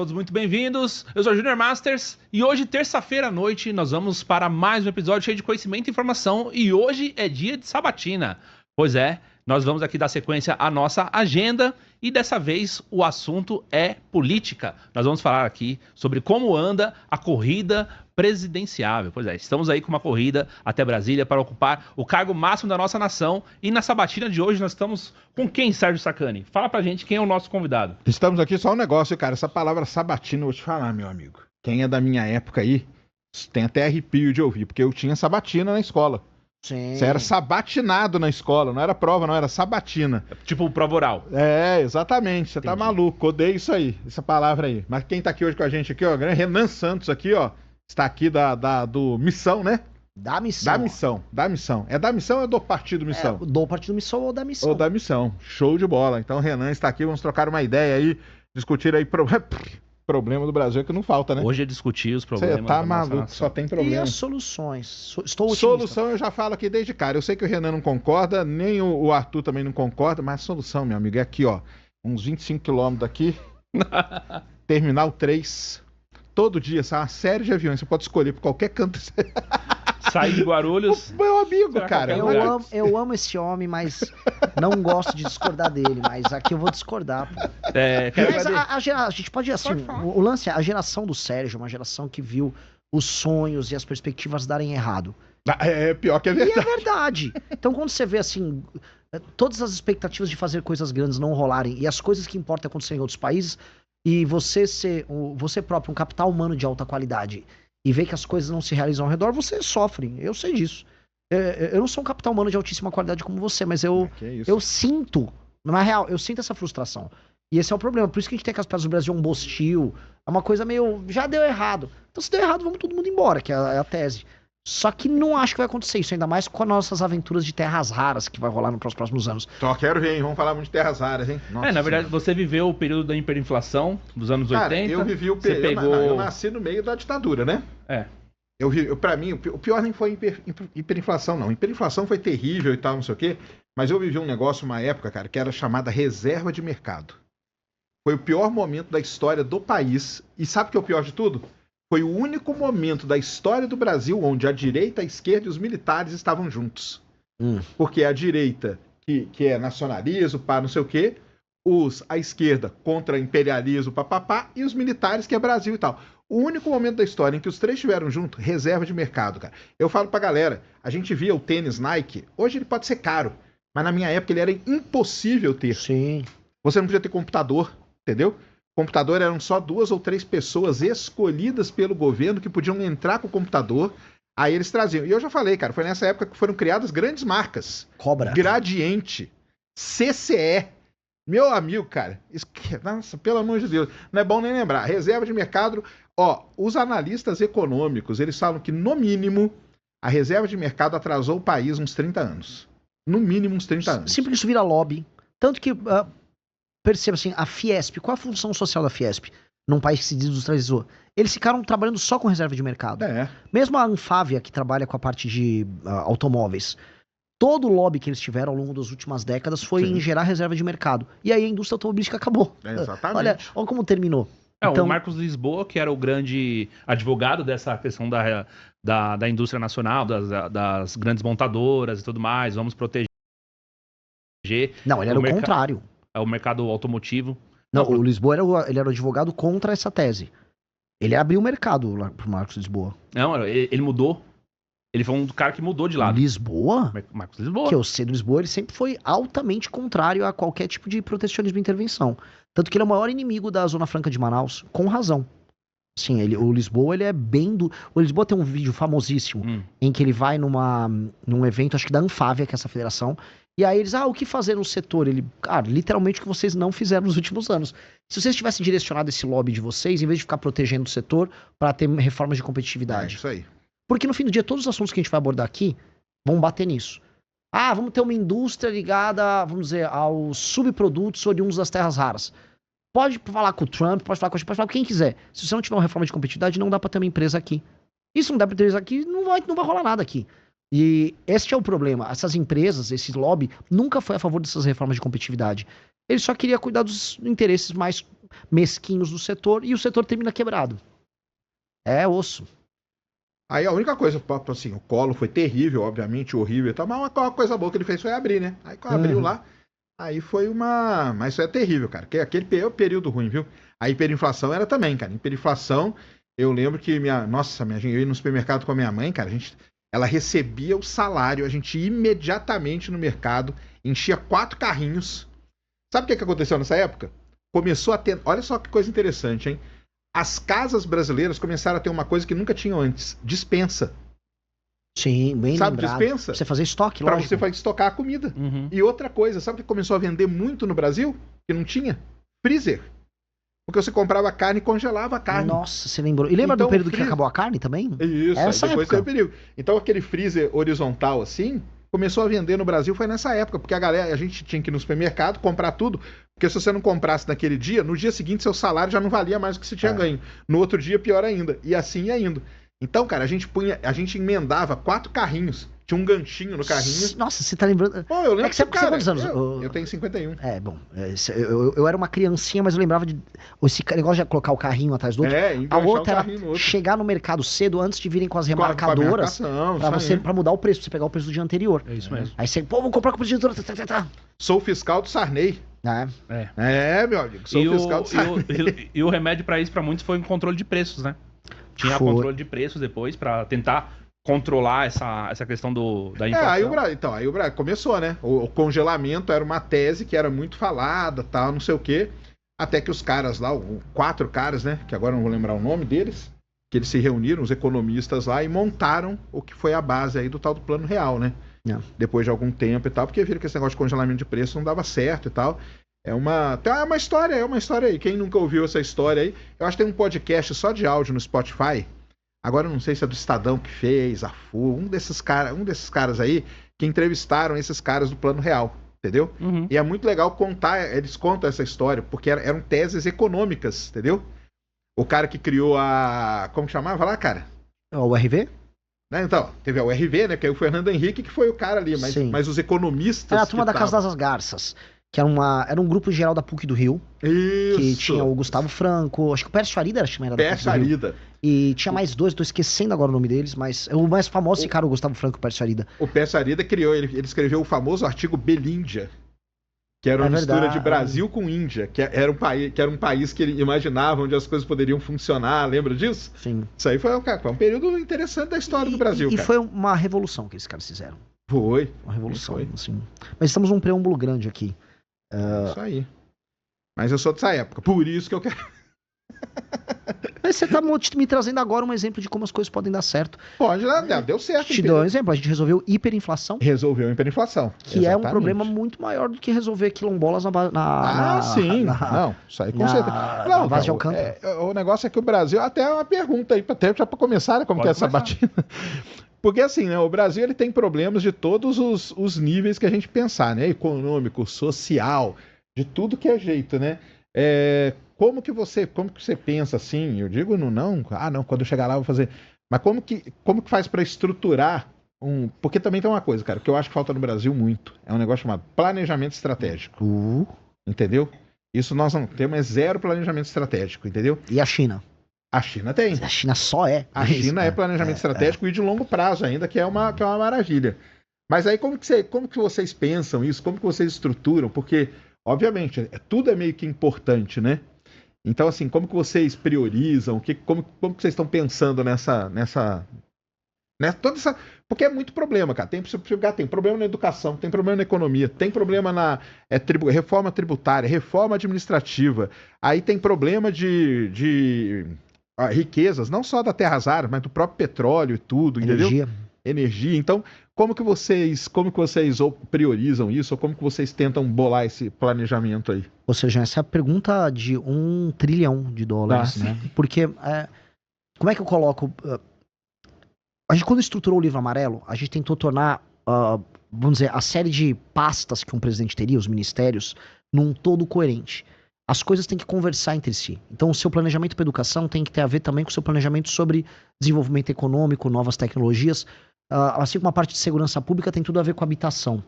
Todos muito bem-vindos, eu sou o Junior Masters e hoje, terça-feira à noite, nós vamos para mais um episódio cheio de conhecimento e informação e hoje é dia de sabatina. Pois é, nós vamos aqui dar sequência à nossa agenda e dessa vez o assunto é política. Nós vamos falar aqui sobre como anda a corrida presidenciável. Pois é, estamos aí com uma corrida até Brasília para ocupar o cargo máximo da nossa nação e na sabatina de hoje nós estamos com quem, Sérgio Sacani? Fala pra gente quem é o nosso convidado. Estamos aqui só um negócio, cara. Essa palavra sabatina, eu vou te falar, meu amigo. Quem é da minha época aí, tem até arrepio de ouvir, porque eu tinha sabatina na escola. Sim. Você era sabatinado na escola, não era prova, não, era sabatina. Tipo prova oral. É, exatamente. Você tá Entendi. maluco, odeio isso aí, essa palavra aí. Mas quem tá aqui hoje com a gente aqui, ó, Renan Santos aqui, ó, está aqui do Missão, né? Da missão. Da Missão. É da Missão ou é do Partido Missão? Do Partido Missão ou da missão? Ou da Missão. Show de bola. Então o Renan está aqui, vamos trocar uma ideia aí, discutir aí problema do Brasil que não falta, né? Hoje é discutir os problemas. Você tá da nossa maluco, nação. só tem E problema. as soluções? Estou otimista. Solução eu já falo aqui desde cara. Eu sei que o Renan não concorda, nem o Arthur também não concorda, mas a solução, meu amigo, é aqui, ó. Uns 25 quilômetros daqui. Terminal 3. Todo dia, sai uma série de aviões. Você pode escolher por qualquer canto. Sair de Guarulhos. Meu amigo, Será cara. qualquer lugar? Eu amo esse homem, mas não gosto de discordar dele. Mas aqui eu vou discordar, pô. Quero Mas agradecer. a gente pode, assim, Pode falar. o lance é a geração do Sérgio, uma geração que viu os sonhos e as perspectivas darem errado. É pior que é E verdade. é verdade. Então, quando você vê, assim, todas as expectativas de fazer coisas grandes não rolarem e as coisas que importam acontecerem em outros países, e você ser você próprio um capital humano de alta qualidade e ver que as coisas não se realizam ao redor, você sofre. Eu sei disso. Eu não sou um capital humano de altíssima qualidade como você, mas Que isso. eu sinto, na real, eu sinto essa frustração. E esse é o problema. Por isso que a gente tem aquelas peças do Brasil um hostil. É uma coisa meio. Já deu errado. Então, se deu errado, vamos todo mundo embora, que é a tese. Só que não acho que vai acontecer isso, ainda mais com as nossas aventuras de terras raras que vai rolar nos próximos anos. Só quero ver, hein? Vamos falar muito de terras raras, hein? Nossa Na verdade, Senhora. você viveu o período da hiperinflação dos anos Cara, 80. eu vivi o Você período. pegou... Eu nasci no meio da ditadura, né? É. Pra mim, o pior nem foi hiperinflação, não. Hiperinflação foi terrível e tal, não sei o quê. Mas eu vivi um negócio, uma época, cara, que era chamada reserva de mercado. Foi o pior momento da história do país. E sabe o que é o pior de tudo? Foi o único momento da história do Brasil onde a direita, a esquerda e os militares estavam juntos. Porque a direita, que é nacionalismo, pá, não sei o quê, a esquerda contra imperialismo, papapá, e os militares, que é Brasil e tal. O único momento da história em que os três estiveram juntos, reserva de mercado, cara. Eu falo pra galera, a gente via o tênis Nike, hoje ele pode ser caro, mas na minha época ele era impossível ter. Sim. Você não podia ter computador, entendeu? Computador eram só 2 ou 3 pessoas escolhidas pelo governo que podiam entrar com o computador, aí eles traziam. E eu já falei, cara, foi nessa época que foram criadas grandes marcas. Cobra. Gradiente, CCE. Meu amigo, cara, nossa, pelo amor de Deus, não é bom nem lembrar. Reserva de mercado, ó, os analistas econômicos, eles falam que, no mínimo, a reserva de mercado atrasou o país uns 30 anos. No mínimo uns 30 anos. Sempre que isso vira lobby. Tanto que, perceba assim, a Fiesp, qual a função social da Fiesp? Num país que se desindustrializou. Eles ficaram trabalhando só com reserva de mercado. Mesmo a Anfávia, que trabalha com a parte de automóveis, todo o lobby que eles tiveram ao longo das últimas décadas foi Sim. em gerar reserva de mercado. E aí a indústria automobilística acabou. Exatamente. Olha como terminou. O Marcos Lisboa, que era o grande advogado dessa questão da indústria nacional, das grandes montadoras e tudo mais, vamos proteger Não, ele era o contrário. o mercado automotivo. Não, o Lisboa ele era o advogado contra essa tese. Ele abriu o mercado lá pro Marcos Lisboa. Não, ele mudou. Ele foi um cara que mudou de lado. Lisboa? Marcos Lisboa. Que eu sei do Lisboa, ele sempre foi altamente contrário a qualquer tipo de protecionismo e intervenção. Tanto que ele é o maior inimigo da Zona Franca de Manaus, com razão. Sim, o Lisboa, ele é bem do... O Lisboa tem um vídeo famosíssimo, em que ele vai num evento, acho que da Anfávia, que é essa federação, e aí eles, o que fazer no setor? Ele, cara, literalmente o que vocês não fizeram nos últimos anos. Se vocês tivessem direcionado esse lobby de vocês, em vez de ficar protegendo o setor, para ter reformas de competitividade. Isso aí. Porque no fim do dia, todos os assuntos que a gente vai abordar aqui vão bater nisso. Vamos ter uma indústria ligada, vamos dizer, aos subprodutos oriundos das terras raras. Pode falar com o Trump, pode falar com quem quiser. Se você não tiver uma reforma de competitividade, não dá pra ter uma empresa aqui. E se não dá pra ter empresa aqui, não vai rolar nada aqui. E este é o problema. Essas empresas, esse lobby, nunca foi a favor dessas reformas de competitividade. Ele só queria cuidar dos interesses mais mesquinhos do setor e o setor termina quebrado. É osso. Aí a única coisa, assim, o Collor foi terrível, obviamente, horrível e tal, mas uma coisa boa que ele fez foi abrir, né? Aí quando abriu lá, aí foi uma... Mas isso é terrível, cara, que aquele período ruim, viu? A hiperinflação era também, cara. Hiperinflação, eu lembro que eu ia no supermercado com a minha mãe, cara, ela recebia o salário, a gente ia imediatamente no mercado, enchia 4 carrinhos. Sabe o que aconteceu nessa época? Começou a ter... Olha só que coisa interessante, hein? As casas brasileiras começaram a ter uma coisa que nunca tinham antes: despensa. Sim, bem sabe, lembrado. Despensa? Pra você fazer estoque, Pra lógico. você estocar a comida. E outra coisa, sabe o que começou a vender muito no Brasil? Que não tinha? Freezer. Porque você comprava carne e congelava a carne. Nossa, você lembrou. E lembra Então, do período que acabou a carne também? Isso, Essa aí depois época. teve o período. Então aquele freezer horizontal assim, começou a vender no Brasil foi nessa época, porque a gente tinha que ir no supermercado, comprar tudo, porque se você não comprasse naquele dia, no dia seguinte seu salário já não valia mais o que você tinha ganho. No outro dia, pior ainda. E assim ia indo. Então, cara, a gente emendava 4 carrinhos. Tinha um ganchinho no carrinho. Nossa, você tá lembrando... Pô, eu lembro que você tem quantos anos? Eu tenho 51. Bom, eu era uma criancinha, mas eu lembrava de esse negócio de colocar o carrinho atrás do outro. A outra era chegar no mercado cedo antes de virem com as remarcadoras pra mudar o preço, pra você pegar o preço do dia anterior. É isso mesmo. Aí você, vou comprar com o preço do dia anterior. Sou fiscal do Sarney. Meu amigo, sou fiscal do Sarney. E o remédio pra isso, pra muitos, foi um controle de preços, né? Tinha controle de preços depois pra tentar controlar essa questão da inflação. Aí o Brasil começou, né? O congelamento era uma tese que era muito falada, tal, não sei o quê. Até que os caras lá, 4 caras, né? Que agora eu não vou lembrar o nome deles, que eles se reuniram, os economistas lá, e montaram o que foi a base aí do tal do Plano Real, né? Depois de algum tempo e tal, porque viram que esse negócio de congelamento de preço não dava certo e tal. É uma história aí. Quem nunca ouviu essa história aí, eu acho que tem um podcast só de áudio no Spotify. Agora eu não sei se é do Estadão que fez, a FU, um desses caras aí que entrevistaram esses caras do Plano Real, entendeu? E é muito legal eles contam essa história, porque eram teses econômicas, entendeu? O cara que criou como que chamava lá, cara? O RV? Né? Então, teve a URV, né? Que é o Fernando Henrique, que foi o cara ali, mas os economistas... Era a turma da Casa das Garças, que era um grupo geral da PUC do Rio. Isso. Que tinha o Gustavo Franco, acho que o Pércio Arida era da Pércio Arida. E tinha mais 2, tô esquecendo agora o nome deles, mas o mais famoso ficaram o Gustavo Franco e o Pércio Arida. O Pércio Arida ele escreveu o famoso artigo Belíndia, que era uma mistura de Brasil com Índia, que era um país que ele imaginava onde as coisas poderiam funcionar, lembra disso? Sim. Isso aí foi um período interessante da história do Brasil, cara. E foi uma revolução que esses caras fizeram. Foi. Uma revolução, assim. Mas estamos num preâmbulo grande aqui. Isso aí. Mas eu sou dessa época, por isso que eu quero... Mas você tá me trazendo agora um exemplo de como as coisas podem dar certo. Pode, deu certo. Te dou um exemplo, a gente resolveu hiperinflação. Resolveu a hiperinflação. Que é um problema muito maior do que resolver quilombolas sim. Não, isso aí com certeza. Não, base de Alcântara. O negócio é que o Brasil, até uma pergunta aí, até já pra começar, né, como que é essa batida. Porque assim, né, o Brasil ele tem problemas de todos os níveis que a gente pensar, né? Econômico, social, de tudo que é jeito, né? Como que você pensa assim? Eu digo não, quando eu chegar lá eu vou fazer. Mas como que faz para estruturar porque também tem uma coisa, cara, que eu acho que falta no Brasil muito. É um negócio chamado planejamento estratégico. Entendeu? Isso nós não temos, zero planejamento estratégico, entendeu? E a China? A China tem. A China só é. A China é planejamento estratégico e de longo prazo ainda, que é uma maravilha. Mas aí como que vocês pensam isso? Como que vocês estruturam? Porque, obviamente, tudo é meio que importante, né? Então, assim, como que vocês priorizam? Como que vocês estão pensando toda essa... Porque é muito problema, cara. Tem problema na educação, tem problema na economia, tem problema na reforma tributária, reforma administrativa. Aí tem problema de riquezas, não só da terra raras, mas do próprio petróleo e tudo, entendeu? Energia. Então, como que vocês priorizam isso? Ou como que vocês tentam bolar esse planejamento aí? Ou seja, essa é a pergunta de $1 trilhão, né? Porque, como é que eu coloco... A gente, quando estruturou o livro amarelo, a gente tentou tornar, vamos dizer, a série de pastas que um presidente teria, os ministérios, num todo coerente. As coisas têm que conversar entre si. Então, o seu planejamento para educação tem que ter a ver também com o seu planejamento sobre desenvolvimento econômico, novas tecnologias. Assim como a parte de segurança pública tem tudo a ver com habitação.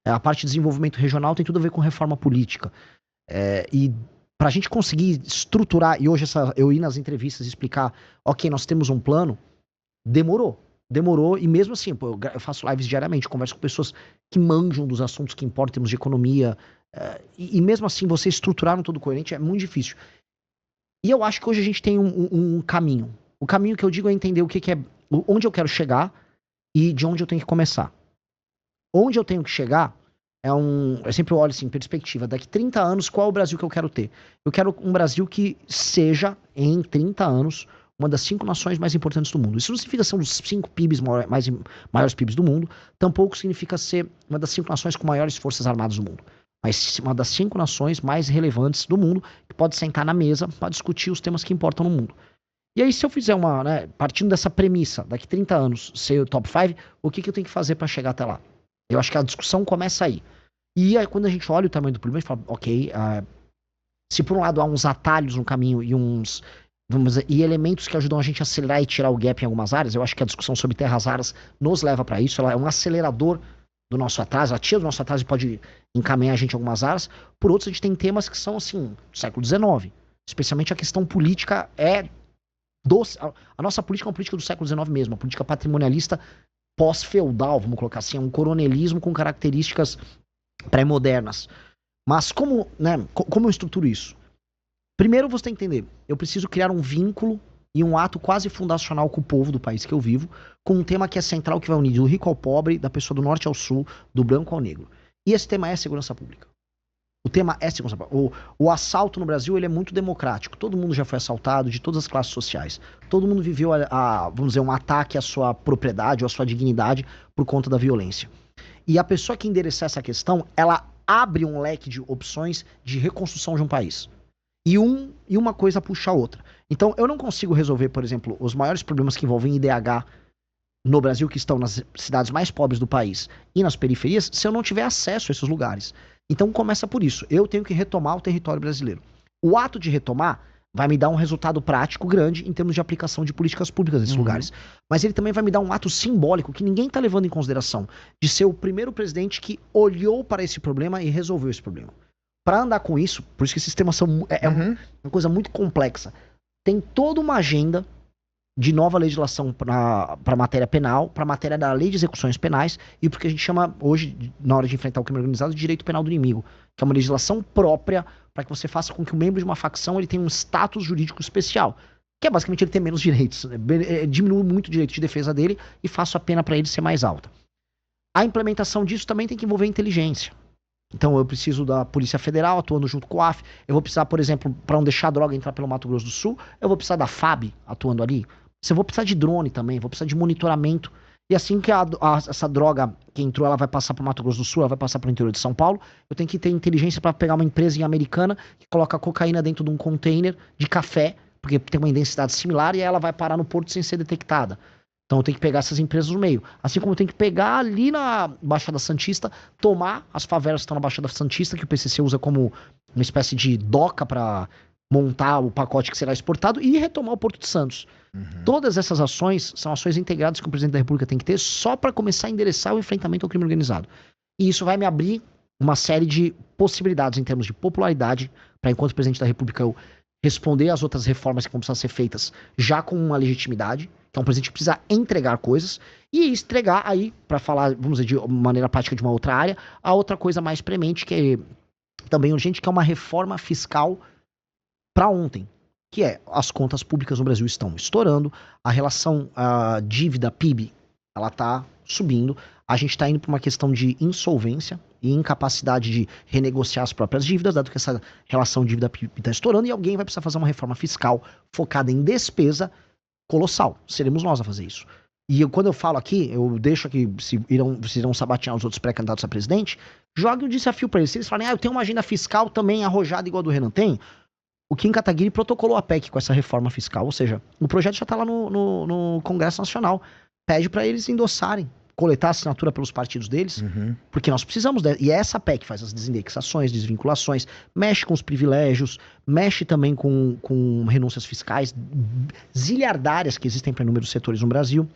A parte de desenvolvimento regional tem tudo a ver com reforma política. E pra gente conseguir estruturar, e hoje eu ir nas entrevistas e explicar, ok, nós temos um plano, demorou, e mesmo assim, pô, eu faço lives diariamente, converso com pessoas que manjam dos assuntos que importam em termos de economia, e mesmo assim, você estruturar um todo coerente é muito difícil. E eu acho que hoje a gente tem um caminho. O caminho que eu digo é entender o que é, onde eu quero chegar e de onde eu tenho que começar. Onde eu tenho que chegar eu sempre olho assim, em perspectiva, daqui 30 anos, qual é o Brasil que eu quero ter? Eu quero um Brasil que seja, em 30 anos, uma das 5 nações mais importantes do mundo. Isso não significa ser um dos 5 PIBs maiores PIBs do mundo, tampouco significa ser uma das 5 nações com maiores forças armadas do mundo, mas uma das 5 nações mais relevantes do mundo, que pode sentar na mesa para discutir os temas que importam no mundo. E aí, se eu fizer partindo dessa premissa, daqui 30 anos, ser o top 5, o que eu tenho que fazer para chegar até lá? Eu acho que a discussão começa aí. E aí, quando a gente olha o tamanho do problema, a gente fala, ok, se por um lado há uns atalhos no caminho e elementos que ajudam a gente a acelerar e tirar o gap em algumas áreas, eu acho que a discussão sobre terras raras nos leva para isso, ela é um acelerador do nosso atraso, ela tira do nosso atraso e pode encaminhar a gente em algumas áreas. Por outros, a gente tem temas que são, assim, do século XIX. Especialmente a questão política a nossa política é uma política do século XIX mesmo, uma política patrimonialista pós-feudal, vamos colocar assim, é um coronelismo com características pré-modernas. Mas como eu estruturo isso? Primeiro você tem que entender, eu preciso criar um vínculo e um ato quase fundacional com o povo do país que eu vivo, com um tema que é central, que vai unir do rico ao pobre, da pessoa do norte ao sul, do branco ao negro. E esse tema é segurança pública. O tema é segurança pública. O assalto no Brasil, ele é muito democrático. Todo mundo já foi assaltado, de todas as classes sociais. Todo mundo viveu, vamos dizer, um ataque à sua propriedade ou à sua dignidade por conta da violência. E a pessoa que endereçar essa questão, ela abre um leque de opções de reconstrução de um país. E uma coisa puxa a outra. Então, eu não consigo resolver, por exemplo, os maiores problemas que envolvem IDH no Brasil, que estão nas cidades mais pobres do país e nas periferias, se eu não tiver acesso a esses lugares. Então, começa por isso. Eu tenho que retomar o território brasileiro. O ato de retomar vai me dar um resultado prático grande em termos de aplicação de políticas públicas nesses lugares. Mas ele também vai me dar um ato simbólico que ninguém está levando em consideração, de ser o primeiro presidente que olhou para esse problema e resolveu esse problema. Para andar com isso, por isso que esses temas são uma coisa muito complexa. Tem toda uma agenda de nova legislação para matéria penal, para matéria da lei de execuções penais e porque a gente chama hoje, na hora de enfrentar o crime organizado, de direito penal do inimigo, que é uma legislação própria para que você faça com que o membro de uma facção ele tenha um status jurídico especial, que é basicamente ele ter menos direitos, diminui muito o direito de defesa dele e faça a pena para ele ser mais alta. A implementação disso também tem que envolver inteligência. Então eu preciso da Polícia Federal atuando junto com o AF, eu vou precisar, por exemplo, para não deixar a droga entrar pelo Mato Grosso do Sul, eu vou precisar da FAB atuando ali. Você vou precisar de drone também, vou precisar de monitoramento. E assim que essa droga que entrou, ela vai passar para o Mato Grosso do Sul, ela vai passar para o interior de São Paulo, eu tenho que ter inteligência para pegar uma empresa em Americana que coloca cocaína dentro de um container de café, porque tem uma densidade similar, e ela vai parar no porto sem ser detectada. Então eu tenho que pegar essas empresas no meio. Assim como eu tenho que pegar ali na Baixada Santista, tomar as favelas que estão na Baixada Santista, que o PCC usa como uma espécie de doca para montar o pacote que será exportado, e retomar o Porto de Santos. Todas essas ações são ações integradas que o presidente da República tem que ter só para começar a endereçar o enfrentamento ao crime organizado. E isso vai me abrir uma série de possibilidades em termos de popularidade para, enquanto presidente da República, eu responder às outras reformas que vão precisar ser feitas já com uma legitimidade, que é um presidente que precisa entregar coisas, e entregar aí, para falar, vamos dizer, de maneira prática de uma outra área, a outra coisa mais premente, que é também urgente, que é uma reforma fiscal para ontem, que é as contas públicas no Brasil estão estourando, a relação dívida-PIB, ela está subindo, a gente está indo para uma questão de insolvência e incapacidade de renegociar as próprias dívidas, dado que essa relação dívida-PIB está estourando, e alguém vai precisar fazer uma reforma fiscal focada em despesa colossal. Seremos nós a fazer isso. E quando eu falo aqui, eu deixo aqui, se irão sabatear os outros pré-candidatos a presidente, jogue um desafio para eles. Se eles falarem, eu tenho uma agenda fiscal também arrojada igual a do Renan tem, o Kim Kataguiri protocolou a PEC com essa reforma fiscal, ou seja, o projeto já está lá no Congresso Nacional. Pede para eles endossarem, coletar a assinatura pelos partidos deles, porque nós precisamos e é essa PEC faz as desindexações, desvinculações, mexe com os privilégios, mexe também com renúncias fiscais zilhardárias que existem para inúmeros setores no Brasil.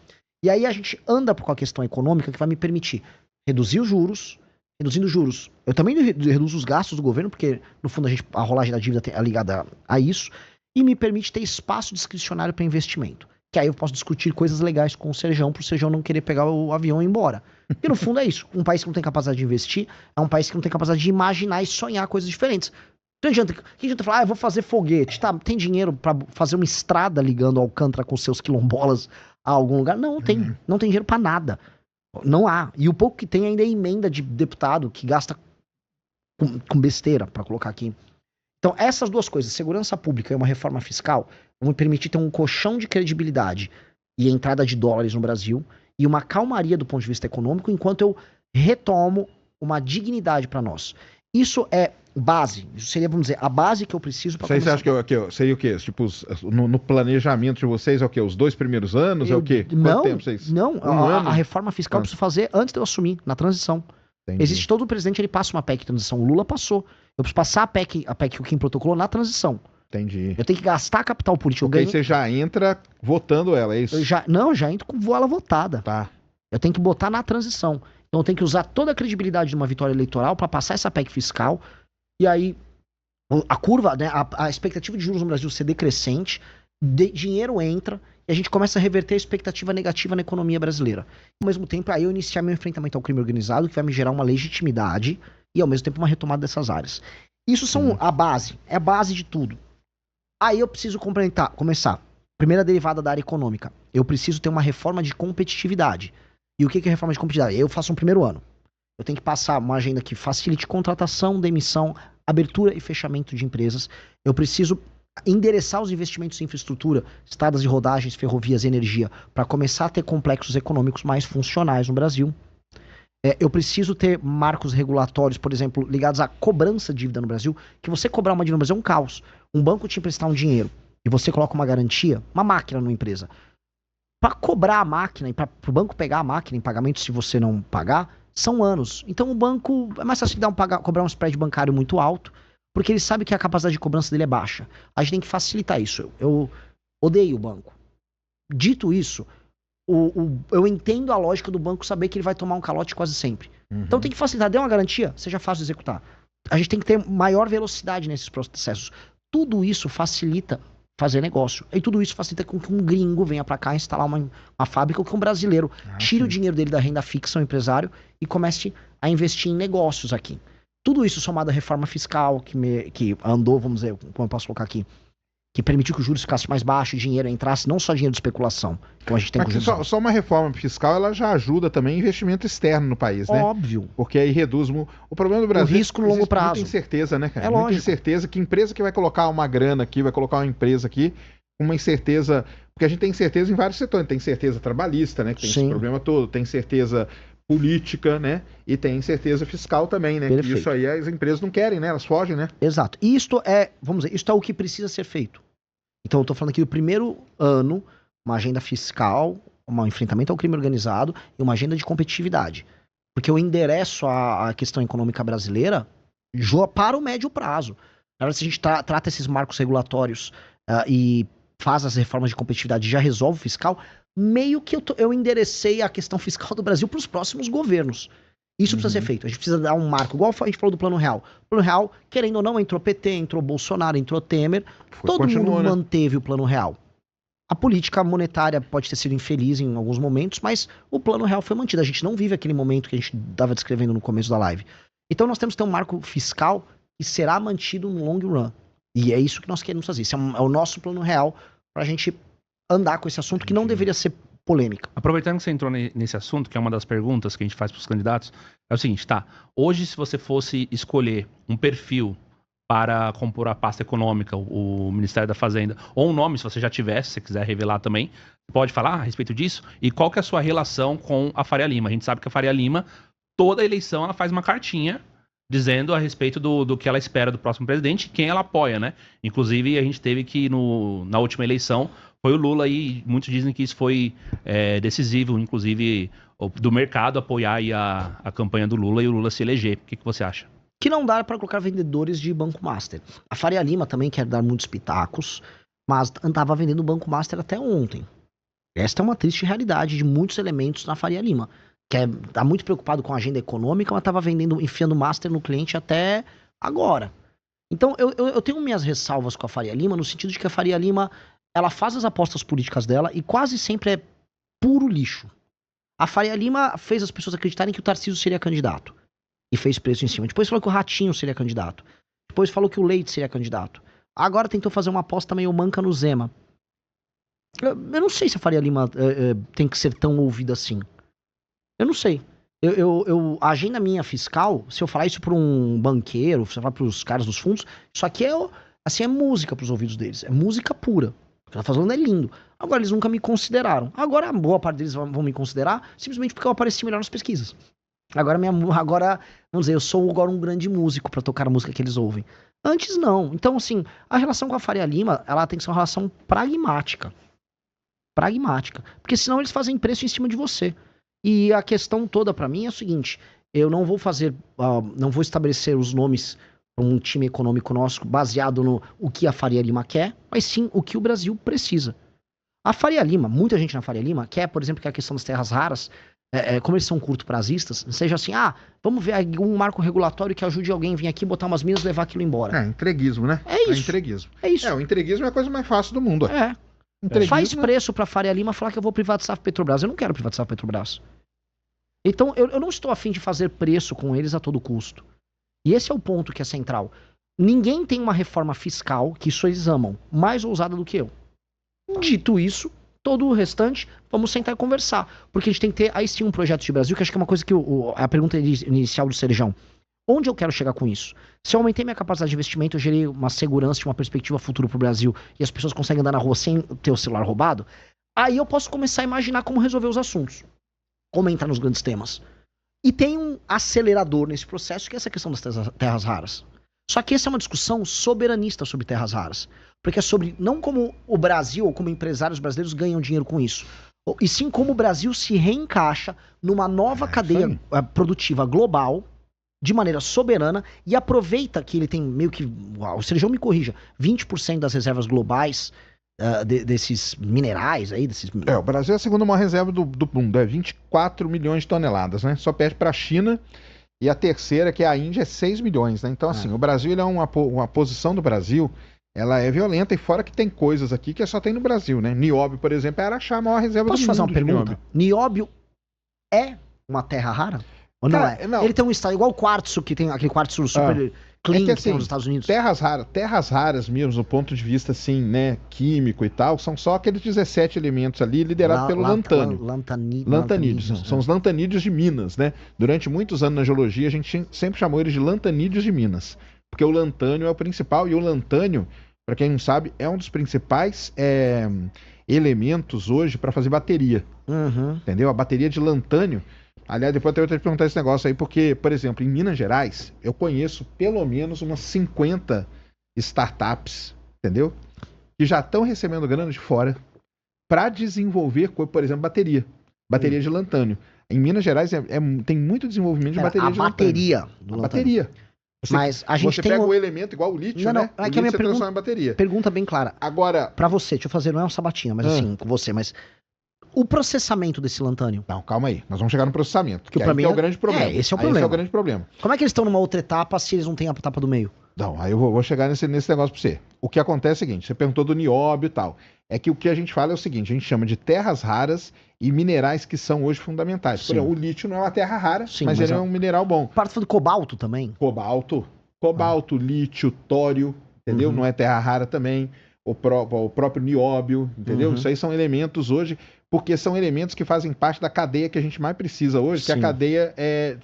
E aí a gente anda com a questão econômica que vai me permitir reduzir os juros, reduzindo juros. Eu também reduzo os gastos do governo, porque no fundo a rolagem da dívida é ligada a isso, e me permite ter espaço discricionário para investimento. Que aí eu posso discutir coisas legais com o Serjão, pro Serjão não querer pegar o avião e ir embora. E no fundo é isso. Um país que não tem capacidade de investir é um país que não tem capacidade de imaginar e sonhar coisas diferentes. Não adianta, que adianta falar, eu vou fazer foguete, tá? Tem dinheiro pra fazer uma estrada ligando Alcântara com seus quilombolas a algum lugar? Não tem. Não tem dinheiro pra nada. Não há. E o pouco que tem ainda é emenda de deputado que gasta com besteira, pra colocar aqui. Então, essas duas coisas, segurança pública e uma reforma fiscal, vão me permitir ter um colchão de credibilidade e entrada de dólares no Brasil e uma calmaria do ponto de vista econômico, enquanto eu retomo uma dignidade pra nós. Isso é base. Isso seria, vamos dizer, a base que eu preciso para começar. Você acha que seria o quê? Tipo, no planejamento de vocês é o quê? Os 2 primeiros anos? É o quê? Quanto tempo vocês? Não, a reforma fiscal eu preciso fazer antes de eu assumir, na transição. Entendi. Existe todo o presidente, ele passa uma PEC de transição. O Lula passou. Eu preciso passar a PEC que o Kim protocolou na transição. Entendi. Eu tenho que gastar capital político. Porque aí você já entra votando ela, é isso? Já entro com ela votada. Tá. Eu tenho que botar na transição. Então eu tenho que usar toda a credibilidade de uma vitória eleitoral para passar essa PEC fiscal. E aí, a curva, né, a expectativa de juros no Brasil ser decrescente, dinheiro entra e a gente começa a reverter a expectativa negativa na economia brasileira. Ao mesmo tempo, aí eu iniciar meu enfrentamento ao crime organizado, que vai me gerar uma legitimidade e, ao mesmo tempo, uma retomada dessas áreas. Isso são a base, é a base de tudo. Aí eu preciso começar. Primeira derivada da área econômica. Eu preciso ter uma reforma de competitividade. E o que é reforma de competitividade? Eu faço um primeiro ano. Eu tenho que passar uma agenda que facilite contratação, demissão, abertura e fechamento de empresas. Eu preciso endereçar os investimentos em infraestrutura, estradas de rodagens, ferrovias e energia, para começar a ter complexos econômicos mais funcionais no Brasil. Eu preciso ter marcos regulatórios, por exemplo, ligados à cobrança de dívida no Brasil, que você cobrar uma dívida no Brasil é um caos. Um banco te emprestar um dinheiro e você coloca uma garantia, uma máquina numa empresa. Para cobrar a máquina e para o banco pegar a máquina em pagamento se você não pagar, são anos. Então o banco é mais fácil cobrar um spread bancário muito alto, porque ele sabe que a capacidade de cobrança dele é baixa. A gente tem que facilitar isso. Eu odeio o banco. Dito isso, eu entendo a lógica do banco saber que ele vai tomar um calote quase sempre. Então tem que facilitar. Dê uma garantia, seja fácil de executar. A gente tem que ter maior velocidade nesses processos. Tudo isso facilita fazer negócio. E tudo isso facilita com que um gringo venha para cá instalar uma fábrica, ou que um brasileiro tire o dinheiro dele da renda fixa, um empresário, e comece a investir em negócios aqui. Tudo isso somado à reforma fiscal que andou, vamos dizer, como eu posso colocar aqui, que permitiu que os juros ficassem mais baixos, o dinheiro entrasse, não só dinheiro de especulação, como a gente tem com os juros. Só uma reforma fiscal, ela já ajuda também investimento externo no país, né? Óbvio. Porque aí reduz o problema do Brasil. O risco no longo prazo. Muita incerteza, né, cara? É lógico. Muita incerteza. Que empresa que vai colocar uma grana aqui, vai colocar uma empresa aqui, uma incerteza. Porque a gente tem incerteza em vários setores. Tem incerteza trabalhista, né? Que tem esse problema todo. Tem incerteza política, né? E tem incerteza fiscal também, né? Perfeito. Isso aí as empresas não querem, né? Elas fogem, né? Exato. E isto é, vamos dizer, isto é o que precisa ser feito. Então eu tô falando aqui do primeiro ano, uma agenda fiscal, um enfrentamento ao crime organizado e uma agenda de competitividade. Porque eu endereço a questão econômica brasileira para o médio prazo. Na verdade, se a gente trata esses marcos regulatórios e faz as reformas de competitividade e já resolve o fiscal, meio que eu enderecei a questão fiscal do Brasil para os próximos governos. Isso precisa ser feito. A gente precisa dar um marco, igual a gente falou do Plano Real. O Plano Real, querendo ou não, entrou PT, entrou Bolsonaro, entrou Temer. Todo mundo manteve o Plano Real. A política monetária pode ter sido infeliz em alguns momentos, mas o Plano Real foi mantido. A gente não vive aquele momento que a gente estava descrevendo no começo da live. Então nós temos que ter um marco fiscal que será mantido no long run. E é isso que nós queremos fazer. Esse é o nosso Plano Real para a gente andar com esse assunto que não deveria ser polêmica. Aproveitando que você entrou nesse assunto, que é uma das perguntas que a gente faz para os candidatos, é o seguinte, tá? Hoje, se você fosse escolher um perfil para compor a pasta econômica, o Ministério da Fazenda, ou um nome, se você já tivesse, se você quiser revelar também, pode falar a respeito disso? E qual que é a sua relação com a Faria Lima? A gente sabe que a Faria Lima, toda eleição, ela faz uma cartinha dizendo a respeito do que ela espera do próximo presidente e quem ela apoia, né? Inclusive, a gente teve que, na última eleição, foi o Lula e muitos dizem que isso foi decisivo, inclusive, do mercado apoiar aí a campanha do Lula e o Lula se eleger. O que você acha? Que não dá para colocar vendedores de Banco Master. A Faria Lima também quer dar muitos pitacos, mas andava vendendo o Banco Master até ontem. Esta é uma triste realidade de muitos elementos na Faria Lima. tá muito preocupado com a agenda econômica, mas tava enfiando master no cliente até agora. Então, eu tenho minhas ressalvas com a Faria Lima, no sentido de que a Faria Lima, ela faz as apostas políticas dela e quase sempre é puro lixo. A Faria Lima fez as pessoas acreditarem que o Tarcísio seria candidato. E fez preço em cima. Depois falou que o Ratinho seria candidato. Depois falou que o Leite seria candidato. Agora tentou fazer uma aposta meio manca no Zema. Eu não sei se a Faria Lima tem que ser tão ouvida assim. Eu não sei. A agenda minha fiscal, se eu falar isso pra um banqueiro, se eu falar pros caras dos fundos, isso aqui é música pros ouvidos deles. É música pura. O que ela tá falando é lindo. Agora, eles nunca me consideraram. Agora, a boa parte deles vão me considerar simplesmente porque eu apareci melhor nas pesquisas. Agora, vamos dizer, eu sou agora um grande músico pra tocar a música que eles ouvem. Antes, não. Então, assim, a relação com a Faria Lima, ela tem que ser uma relação pragmática. Pragmática. Porque senão eles fazem preço em cima de você. E a questão toda pra mim é o seguinte, eu não vou não vou estabelecer os nomes para um time econômico nosso baseado no o que a Faria Lima quer, mas sim o que o Brasil precisa. A Faria Lima, muita gente na Faria Lima quer, por exemplo, que a questão das terras raras, como eles são curto-prazistas, seja assim, vamos ver um marco regulatório que ajude alguém a vir aqui, botar umas minas e levar aquilo embora. Entreguismo, né? É isso. Entreguismo. É isso. O entreguismo é a coisa mais fácil do mundo. Faz preço pra Faria Lima falar que eu vou privatizar a Petrobras. Eu não quero privatizar a Petrobras. Então, eu não estou a fim de fazer preço com eles a todo custo. E esse é o ponto que é central. Ninguém tem uma reforma fiscal, que isso eles amam, mais ousada do que eu. Dito isso, todo o restante, vamos sentar e conversar. Porque a gente tem que ter, aí sim, um projeto de Brasil, que acho que é uma coisa que a pergunta inicial do Serjão. Onde eu quero chegar com isso? Se eu aumentei minha capacidade de investimento, eu gerei uma segurança, uma perspectiva futura pro Brasil, e as pessoas conseguem andar na rua sem ter o celular roubado, aí eu posso começar a imaginar como resolver os assuntos. Como entrar nos grandes temas. E tem um acelerador nesse processo, que é essa questão das terras raras. Só que essa é uma discussão soberanista sobre terras raras. Porque é sobre, não como o Brasil, ou como empresários brasileiros ganham dinheiro com isso, e sim como o Brasil se reencaixa numa nova cadeia produtiva global, de maneira soberana, e aproveita que ele tem meio que, o Serjão me corrija, 20% das reservas globais desses minerais aí, o Brasil é a segunda maior reserva do mundo, 24 milhões de toneladas, né? Só perde para a China, e a terceira, que é a Índia, é 6 milhões, né? Então, assim, o Brasil, ele é uma posição do Brasil, ela é violenta, e fora que tem coisas aqui que só tem no Brasil, né? Nióbio, por exemplo, é Araxá, a maior reserva do mundo. Posso fazer uma pergunta? Nióbio é uma terra rara? Ou não é? Não. Ele tem um estado igual o quartzo, que tem aquele quartzo super clean que tem nos Estados Unidos. Terras raras mesmo, do ponto de vista, assim, né, químico e tal, são só aqueles 17 elementos ali, liderados pelo lantânio. Lantanídeos. São os lantanídeos de Minas, né? Durante muitos anos na geologia, a gente sempre chamou eles de lantanídeos de Minas. Porque o lantânio é o principal, e o lantânio, para quem não sabe, é um dos principais elementos hoje para fazer bateria. Entendeu? A bateria de lantânio. Aliás, depois eu tenho que perguntar esse negócio aí, porque, por exemplo, em Minas Gerais, eu conheço pelo menos umas 50 startups, entendeu? Que já estão recebendo grana de fora para desenvolver, por exemplo, bateria de lantânio. Em Minas Gerais tem muito desenvolvimento de bateria de lantânio. Bateria. Mas a gente pega o elemento igual o lítio, né? É que a minha transforma em bateria. Pergunta bem clara. Agora, para você, deixa eu fazer, não é uma sabatina, mas assim, com você, mas o processamento desse lantânio. Não, calma aí. Nós vamos chegar no processamento. Que pra mim é o grande problema. Esse é o problema. Esse é o grande problema. Como é que eles estão numa outra etapa se eles não têm a etapa do meio? Não, aí eu vou chegar nesse negócio pra você. O que acontece é o seguinte, você perguntou do nióbio e tal. É que o que a gente fala é o seguinte, a gente chama de terras raras e minerais que são hoje fundamentais. Por exemplo, o lítio não é uma terra rara, mas ele é um mineral bom. Parte do cobalto também? Cobalto, lítio, tório, entendeu? Não é terra rara também. O próprio nióbio, entendeu? Isso aí são elementos hoje, porque são elementos que fazem parte da cadeia que a gente mais precisa hoje, que é a cadeia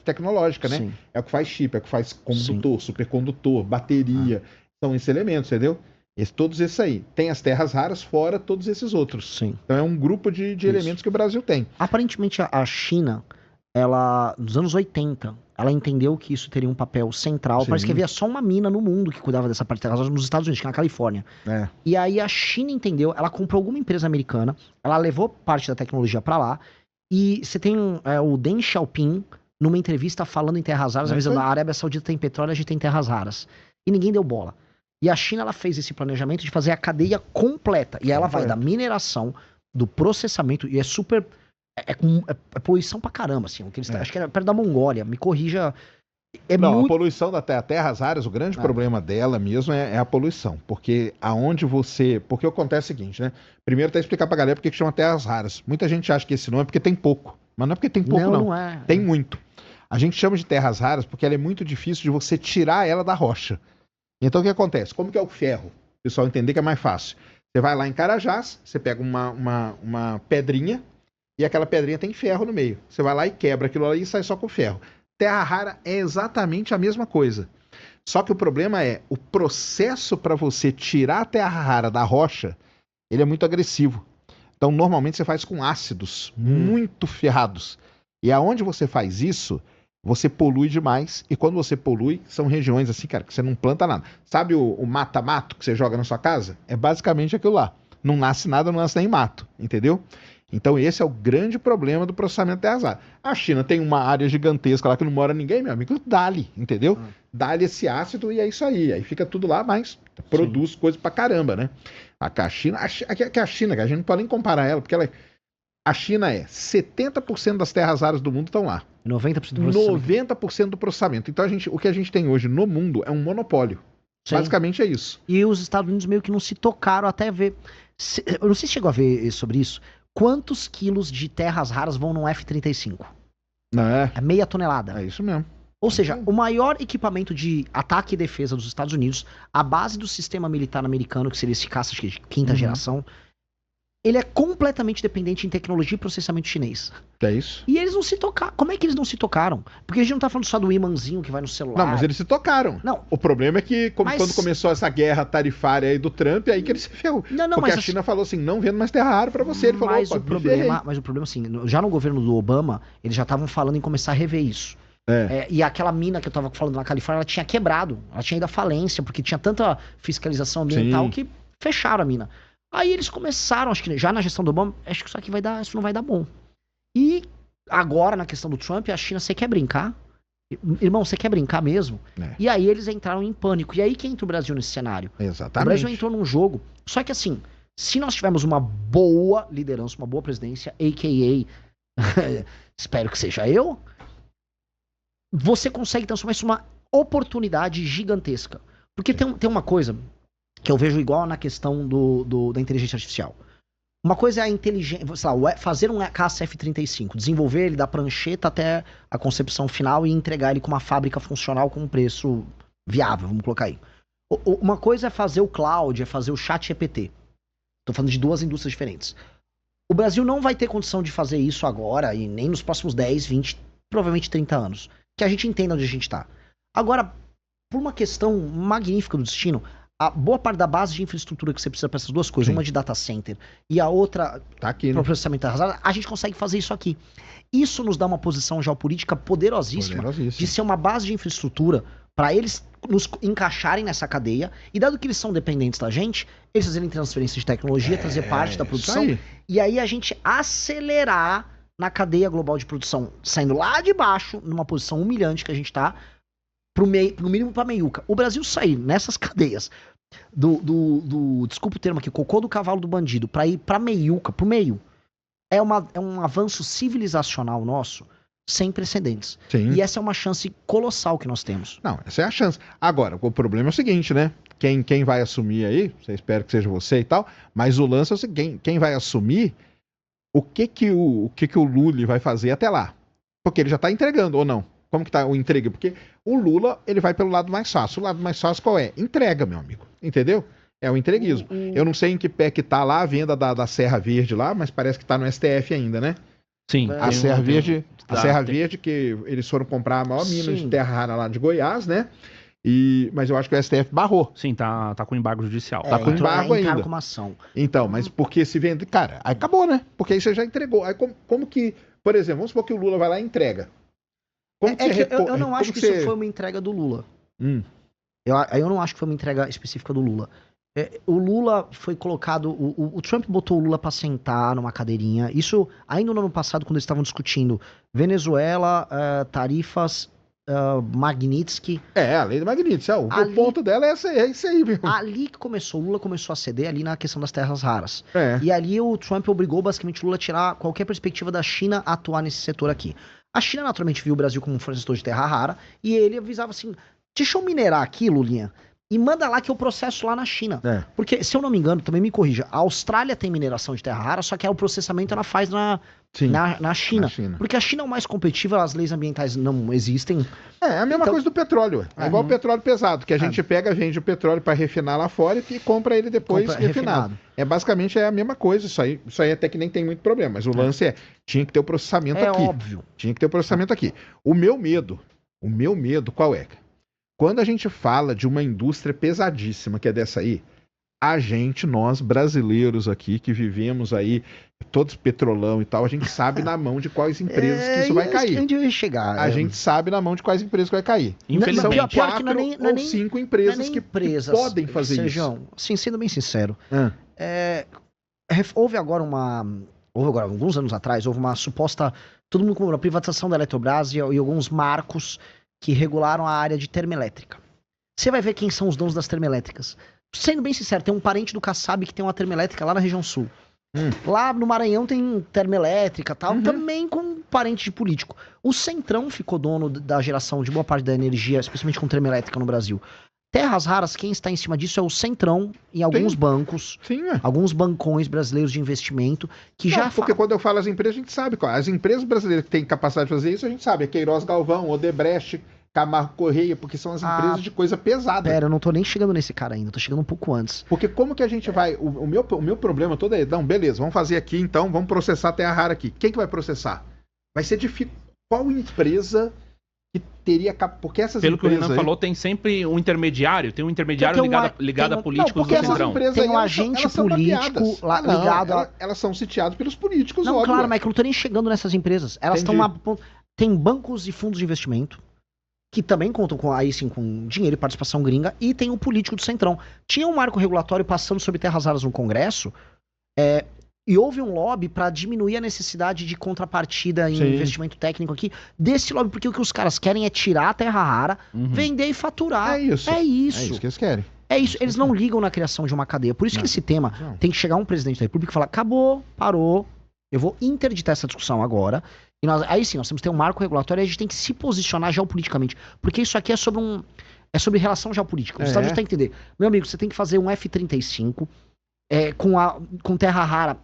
tecnológica, né? É o que faz chip, é o que faz condutor, supercondutor, bateria. São esses elementos, entendeu? Todos esses aí. Tem as terras raras fora todos esses outros. Então é um grupo de elementos que o Brasil tem. Aparentemente a China, ela, nos anos 80, ela entendeu que isso teria um papel central. Parece que havia só uma mina no mundo que cuidava dessa parte de terras raras nos Estados Unidos, que é na Califórnia. E aí a China entendeu, ela comprou alguma empresa americana, ela levou parte da tecnologia pra lá, e você tem o Deng Xiaoping numa entrevista falando em terras raras, avisando a Arábia Saudita tem petróleo, a gente tem terras raras. E ninguém deu bola. E a China, ela fez esse planejamento de fazer a cadeia completa. E aí ela vai da mineração, do processamento, e é super é poluição pra caramba, assim. Acho que era perto da Mongólia, me corrija. A poluição da terras raras, o grande problema dela mesmo é a poluição. Porque Porque acontece o seguinte, né? Primeiro, até explicar pra galera por que chama terras raras. Muita gente acha que esse nome é porque tem pouco. Mas não é porque tem pouco, não. Não é. Tem muito. A gente chama de terras raras porque ela é muito difícil de você tirar ela da rocha. Então o que acontece? Como que é o ferro? O pessoal entender que é mais fácil. Você vai lá em Carajás, você pega uma pedrinha e aquela pedrinha tem ferro no meio. Você vai lá e quebra aquilo ali e sai só com ferro. Terra rara é exatamente a mesma coisa. Só que o problema é o processo para você tirar a terra rara da rocha, ele é muito agressivo. Então, normalmente você faz com ácidos muito ferrados. E aonde você faz isso, você polui demais. E quando você polui, são regiões assim, cara, que você não planta nada. Sabe o mata-mato que você joga na sua casa? É basicamente aquilo lá. Não nasce nada, não nasce nem mato, entendeu? Então esse é o grande problema do processamento de terras raras. A China tem uma área gigantesca lá que não mora ninguém, meu amigo, dá-lhe, entendeu? Dá-lhe esse ácido e é isso aí. Aí fica tudo lá, mas produz coisa pra caramba, né? A China, que a gente não pode nem comparar ela, porque a China 70% das terras raras do mundo estão lá. 90% do processamento. 90% do processamento. Então o que a gente tem hoje no mundo é um monopólio. Sim. Basicamente é isso. E os Estados Unidos meio que não se tocaram até ver. Eu não sei se chegou a ver sobre isso. Quantos quilos de terras raras vão num F-35? É meia tonelada. É isso mesmo. Ou seja, o maior equipamento de ataque e defesa dos Estados Unidos, a base do sistema militar americano, que seria esse caça de quinta geração, ele é completamente dependente em tecnologia e processamento chinês. É isso. E eles não se tocaram. Como é que eles não se tocaram? Porque a gente não tá falando só do imãzinho que vai no celular. Não, mas eles se tocaram. Não. O problema é que, quando começou essa guerra tarifária aí do Trump, aí que ele se ferrou. Porque a China falou assim, não vendo mais terra rara pra você. Ele falou, mas o problema, assim, já no governo do Obama, eles já estavam falando em começar a rever isso. E aquela mina que eu tava falando na Califórnia, ela tinha quebrado. Ela tinha ido à falência, porque tinha tanta fiscalização ambiental que fecharam a mina. Aí eles começaram, acho que já na gestão do Obama, acho que isso não vai dar bom. E agora, na questão do Trump, a China, você quer brincar? Irmão, você quer brincar mesmo? E aí eles entraram em pânico. E aí que entra o Brasil nesse cenário? Exatamente. O Brasil entrou num jogo. Só que assim, se nós tivermos uma boa liderança, uma boa presidência, a.k.a. espero que seja eu, você consegue transformar isso numa oportunidade gigantesca. Porque tem uma coisa que eu vejo igual na questão da inteligência artificial. Uma coisa é a inteligência, sei lá, fazer um caça F-35, desenvolver ele da prancheta até a concepção final e entregar ele com uma fábrica funcional com um preço viável, vamos colocar aí. Uma coisa é fazer o cloud, é fazer o chat GPT. Tô falando de duas indústrias diferentes. O Brasil não vai ter condição de fazer isso agora e nem nos próximos 10, 20, provavelmente 30 anos. Que a gente entenda onde a gente tá. Agora, por uma questão magnífica do destino, a boa parte da base de infraestrutura que você precisa para essas duas coisas, uma de data center e a outra tá aqui, para processamento arrasado, a gente consegue fazer isso aqui. Isso nos dá uma posição geopolítica poderosíssima de ser uma base de infraestrutura para eles nos encaixarem nessa cadeia e dado que eles são dependentes da gente, eles fazerem transferência de tecnologia, trazer parte da produção e aí a gente acelerar na cadeia global de produção, saindo lá de baixo, numa posição humilhante que a gente tá, no mínimo pra meiuca. O Brasil sair nessas cadeias desculpa o termo aqui, cocô do cavalo do bandido, pra ir pra meiuca, pro meio, é um avanço civilizacional nosso sem precedentes. Sim. E essa é uma chance colossal que nós temos. Não, essa é a chance. Agora, o problema é o seguinte, né? Quem vai assumir aí, você espera que seja você e tal, mas o lance é o seguinte, quem vai assumir, o que o Lula vai fazer até lá? Porque ele já tá entregando, ou não? Como que tá o entrega? Porque o Lula, ele vai pelo lado mais fácil. O lado mais fácil qual é? Entrega, meu amigo. Entendeu? É o entreguismo. Eu não sei em que pé que tá lá a venda da Serra Verde lá, mas parece que tá no STF ainda, né? Sim. A Serra Verde, que eles foram comprar a maior mina de terra rara lá de Goiás, né? Mas eu acho que o STF barrou. Sim, tá com embargo judicial. Tá com embargo ainda. Com uma ação. Então, mas porque se vende... Cara, aí acabou, né? Porque aí você já entregou. Aí como que... Por exemplo, vamos supor que o Lula vai lá e entrega. Eu não acho que isso foi uma entrega do Lula. Eu não acho que foi uma entrega específica do Lula. O Lula foi colocado... O Trump botou o Lula pra sentar numa cadeirinha. Isso ainda no ano passado, quando eles estavam discutindo Venezuela, tarifas Magnitsky. A lei do Magnitsky. O Ali- ponto dela é esse aí, meu. Ali que começou, Lula começou a ceder ali na questão das terras raras. É. E ali o Trump obrigou basicamente Lula a tirar qualquer perspectiva da China atuar nesse setor aqui. A China naturalmente viu o Brasil como um fornecedor de terra rara e ele avisava assim, deixa eu minerar aqui, Lulinha, e manda lá que eu processo lá na China. É. Porque, se eu não me engano, também me corrija, a Austrália tem mineração de terra rara, só que o processamento ela faz Sim. na China. Na China. Porque a China é o mais competitivo, as leis ambientais não existem. É a mesma Então- coisa do petróleo. É igual o petróleo pesado, que a gente pega, vende o petróleo para refinar lá fora e compra ele depois Compra refinado. Basicamente é a mesma coisa. Isso aí até que nem tem muito problema. Mas o lance tinha que ter o processamento É aqui. óbvio. Tinha que ter o processamento aqui. O meu medo qual é? Quando a gente fala de uma indústria pesadíssima que é dessa aí, nós brasileiros aqui, que vivemos aí, todos petrolão e tal, a gente sabe na mão de quais empresas que isso vai cair. Onde eu ia chegar? A gente sabe na mão de quais empresas que vai cair. Infelizmente. São pior que não é 4 nem- não é ou nem- 5 Não é empresas nem que empresas, podem fazer Sérgio, assim, sendo bem sincero, isso. houve agora alguns anos atrás, houve uma suposta, todo mundo comemorou a privatização da Eletrobras e alguns marcos que regularam a área de termoelétrica. Você vai ver quem são os donos das termoelétricas. Sendo bem sincero, tem um parente do Kassab que tem uma termoelétrica lá na região sul. Lá no Maranhão tem termoelétrica e tal, também com um parente de político. O Centrão ficou dono da geração de boa parte da energia, especialmente com termoelétrica no Brasil. Terras raras, quem está em cima disso é o Centrão em alguns bancos, Sim, alguns bancões brasileiros de investimento que Não, já porque quando eu falo as empresas, a gente sabe. As empresas brasileiras que têm capacidade de fazer isso, a gente sabe. É Queiroz Galvão, Odebrecht, Camargo Correia, porque são as empresas de coisa pesada. Pera, eu não tô nem chegando nesse cara ainda, tô chegando um pouco antes. Porque como que a gente vai... O meu problema todo é... Não, beleza, vamos fazer aqui então, vamos processar a terra rara aqui. Quem que vai processar? Vai ser difícil. Qual empresa que teria... Porque essas Pelo que o empresas Renan falou, tem sempre um intermediário. Tem um intermediário Tem ligado a Não, políticos porque do essas Centrão. empresas Tem aí, um agente político lá ligado elas são sitiadas pelos políticos, Não, óbvio. claro, mas que eu não tô nem chegando nessas empresas. Elas estão lá. Tem bancos e fundos de investimento que também contam com, aí sim, com dinheiro e participação gringa, e tem o político do Centrão. Tinha um marco regulatório passando sobre terras raras no Congresso, e houve um lobby para diminuir a necessidade de contrapartida em investimento técnico aqui, desse lobby, porque o que os caras querem é tirar a terra rara, vender e faturar. É isso. É isso. É isso que eles querem. É isso. Eles não ligam na criação de uma cadeia. Por isso que esse tema tem que chegar um presidente da República e falar: acabou, parou, eu vou interditar essa discussão agora. E aí sim, nós temos que ter um marco regulatório e a gente tem que se posicionar geopoliticamente. Porque isso aqui é sobre relação geopolítica. Os Estados Unidos têm que entender. Meu amigo, você tem que fazer um F-35 com terra rara,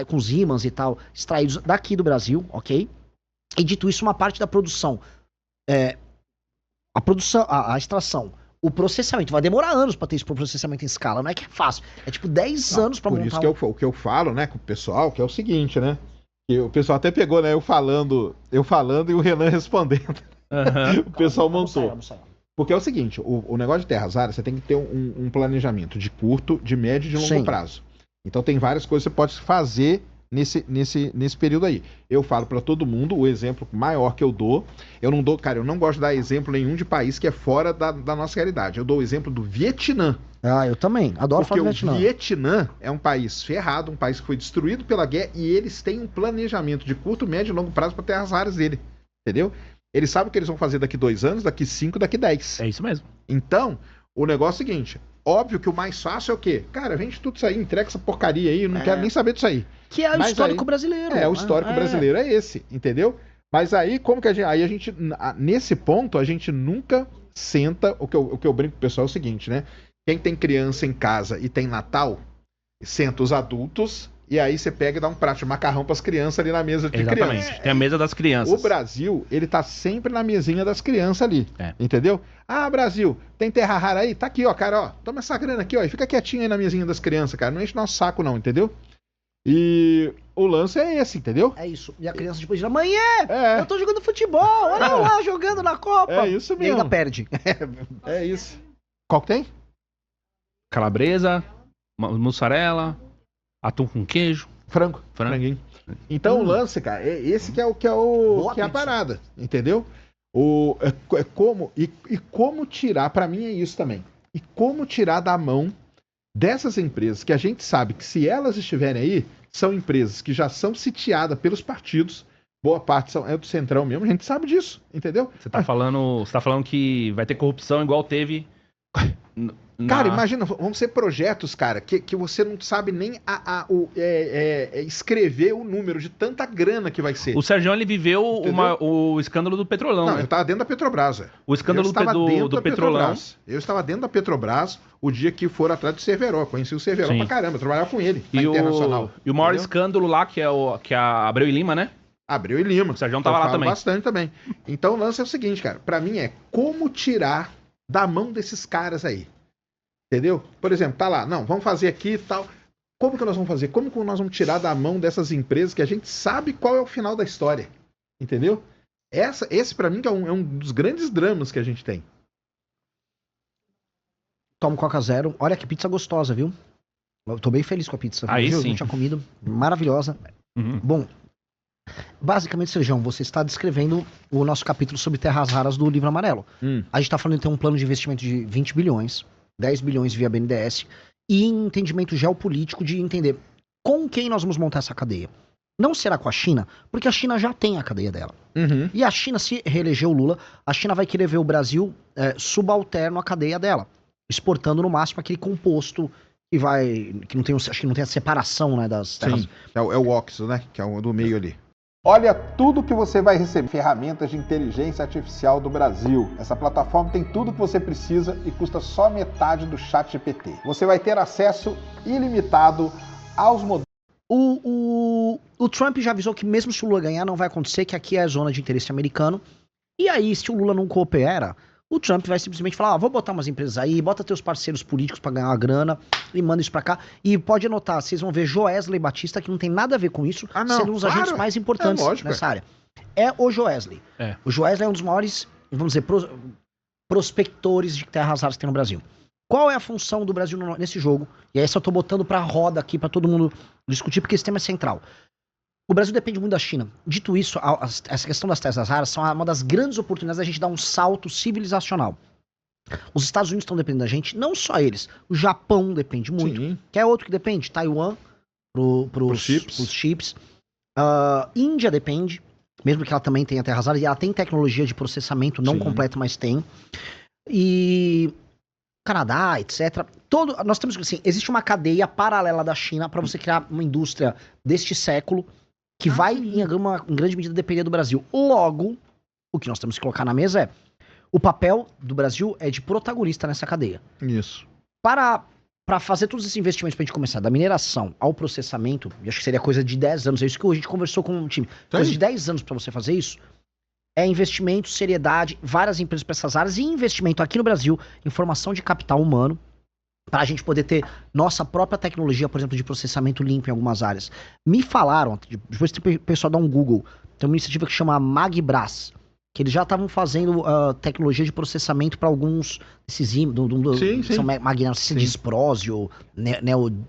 com os ímãs e tal, extraídos daqui do Brasil, ok? E dito isso, uma parte da produção, a extração, o processamento, vai demorar anos para ter esse processamento em escala, não é que é fácil. É tipo 10 anos para montar. Por isso que o que eu falo, né, com o pessoal, que é o seguinte, né? Que o pessoal até pegou, né, eu falando e o Renan respondendo. O pessoal montou. Vamos sair. Porque é o seguinte, o negócio de terras raras, você tem que ter um planejamento de curto, de médio e de longo prazo. Então tem várias coisas que você pode fazer nesse período aí. Eu falo para todo mundo, o exemplo maior que eu dou, eu não gosto de dar exemplo nenhum de país que é fora da nossa realidade. Eu dou o exemplo do Vietnã. Ah, eu também. Adoro falar do Vietnã. Porque o Vietnã é um país ferrado, um país que foi destruído pela guerra, e eles têm um planejamento de curto, médio e longo prazo para terras raras dele. Entendeu? Eles sabem o que eles vão fazer daqui 2 anos, daqui 5, daqui 10. É isso mesmo. Então, o negócio é o seguinte: óbvio que o mais fácil é o quê? Cara, vende tudo isso aí, entrega essa porcaria aí, eu não quero nem saber disso aí. Que é o histórico brasileiro. O histórico brasileiro é esse, entendeu? Mas aí, como que a gente, nesse ponto, a gente nunca senta, o que eu brinco com o pessoal é o seguinte, né? Quem tem criança em casa e tem Natal, senta os adultos, e aí você pega e dá um prato de macarrão para as crianças ali na mesa de criança. Tem a mesa das crianças. O Brasil, ele tá sempre na mesinha das crianças ali, entendeu? Ah, Brasil, tem terra rara aí? Tá aqui, ó, cara, ó, toma essa grana aqui, ó, e fica quietinho aí na mesinha das crianças, cara, não enche nosso saco não, entendeu? E o lance é esse, entendeu? É isso. E a criança depois diz: amanhã eu tô jogando futebol, olha eu lá jogando na Copa. É isso mesmo. E ainda perde. É isso. Qual que tem? Calabresa, mussarela, atum com queijo. Franguinho. Então o lance, cara, é esse que é a parada, entendeu? Como tirar, pra mim é isso também. E como tirar da mão dessas empresas que a gente sabe que se elas estiverem aí, são empresas que já são sitiadas pelos partidos, boa parte é do Centrão mesmo, a gente sabe disso, entendeu? Você tá falando que vai ter corrupção igual teve. Cara, imagina, vão ser projetos, cara, que você não sabe nem escrever o número de tanta grana que vai ser. O Sérgio, ele viveu o escândalo do Petrolão, não, né? eu tava dentro da Petrobras. O escândalo do Petrolão. Eu estava dentro da Petrobras o dia que foram atrás do Cerveró. Conheci o Cerveró pra caramba, eu trabalhava com ele na Internacional. E o maior escândalo lá, que é a Abreu e Lima, né? Abreu e Lima. O Sérgio tava lá também. Bastante também. Então o lance é o seguinte, cara. Pra mim é como tirar da mão desses caras aí. Entendeu? Por exemplo, tá lá, não, vamos fazer aqui e tal. Como que nós vamos fazer? Como que nós vamos tirar da mão dessas empresas que a gente sabe qual é o final da história? Entendeu? Esse pra mim é um dos grandes dramas que a gente tem. Tomo Coca Zero. Olha que pizza gostosa, viu? Eu tô bem feliz com a pizza. Aí viu? sim. Eu tinha comido. Maravilhosa. Uhum. Bom, basicamente, Sérgio, você está descrevendo o nosso capítulo sobre terras raras do Livro Amarelo. A gente tá falando de ter um plano de investimento de 20 bilhões. 10 bilhões via BNDES, e entendimento geopolítico de entender com quem nós vamos montar essa cadeia. Não será com a China, porque a China já tem a cadeia dela. E a China, se reeleger o Lula, a China vai querer ver o Brasil subalterno à cadeia dela, exportando no máximo aquele composto que não tem, acho que não tem a separação, né, das terras. Sim, é o óxido, né, que é o do meio ali. Olha tudo que você vai receber. Ferramentas de inteligência artificial do Brasil. Essa plataforma tem tudo que você precisa e custa só metade do ChatGPT. Você vai ter acesso ilimitado aos modelos. O Trump já avisou que mesmo se o Lula ganhar, não vai acontecer, que aqui é a zona de interesse americano. E aí, se o Lula não coopera, o Trump vai simplesmente falar, vou botar umas empresas aí, bota teus parceiros políticos pra ganhar uma grana e manda isso pra cá. E pode anotar, vocês vão ver Joesley Batista, que não tem nada a ver com isso, sendo um dos agentes mais importantes nessa área. É o Joesley. O Joesley é um dos maiores, vamos dizer, prospectores de terras raras que tem no Brasil. Qual é a função do Brasil nesse jogo? E aí eu tô botando pra roda aqui, pra todo mundo discutir, porque esse tema é central. O Brasil depende muito da China. Dito isso, essa questão das terras raras são uma das grandes oportunidades da gente dar um salto civilizacional. Os Estados Unidos estão dependendo da gente, não só eles. O Japão depende muito. Sim. Que é outro que depende. Taiwan, pros chips. Índia depende, mesmo que ela também tenha terras raras. E ela tem tecnologia de processamento, não completa, mas tem. E Canadá, etc. Nós temos que, assim, existe uma cadeia paralela da China para você criar uma indústria deste século que vai, em grande medida, depender do Brasil. Logo, o que nós temos que colocar na mesa é o papel do Brasil é de protagonista nessa cadeia. Isso. Para fazer todos esses investimentos pra gente começar, da mineração ao processamento, eu acho que seria coisa de 10 anos, é isso que a gente conversou com o time. Coisa de 10 anos para você fazer isso, é investimento, seriedade, várias empresas para essas áreas e investimento aqui no Brasil em formação de capital humano, para a gente poder ter nossa própria tecnologia, por exemplo, de processamento limpo em algumas áreas. Me falaram, depois o pessoal dá um Google, tem uma iniciativa que chama Magbras, que eles já estavam fazendo tecnologia de processamento para alguns desses são magnéticos, disprósio,